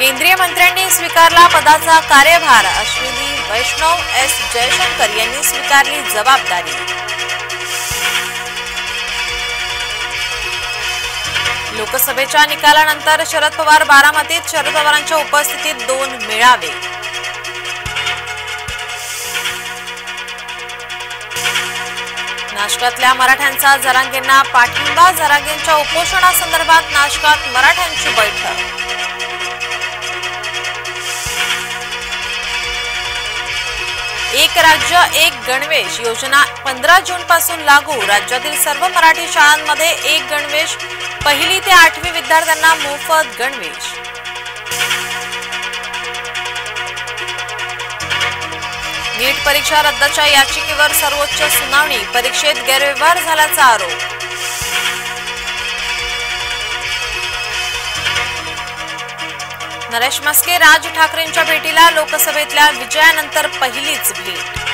केंद्रीय मंत्र्यांनी स्वीकारला पदाचा कार्यभार। अश्विनी वैष्णव, एस जयशंकर यांनी स्वीकारली जबाबदारी। लोकसभेच्या निकालानंतर शरद पवार बारामतीत, शरद पवारांच्या उपस्थितीत 2 मेळावे। नाशकातल्या मराठ्यांचा जरांगेंना पाठिंबा। जरांगेंच्या उपोषणासंदर्भात नाशकात मराठ्यांची बैठक। एक राज्य एक गणवेश योजना 15 जून पासून लागू। राज्यातील सर्व मराठी शाळांमध्ये एक गणवेश, 1ली ते 8वी विद्यार्थ्यांना मोफत गणवेश। नीट परीक्षा रद्दच्या याचिकेवर सर्वोच्च सुनावणी। परीक्षेत गैरव्यवहार झाल्याचा आरोप। नरेश म्हस्के राज ठाकरेंच्या भेटीला। लोकसभेतल्या विजयानंतर पहिलीच भेट।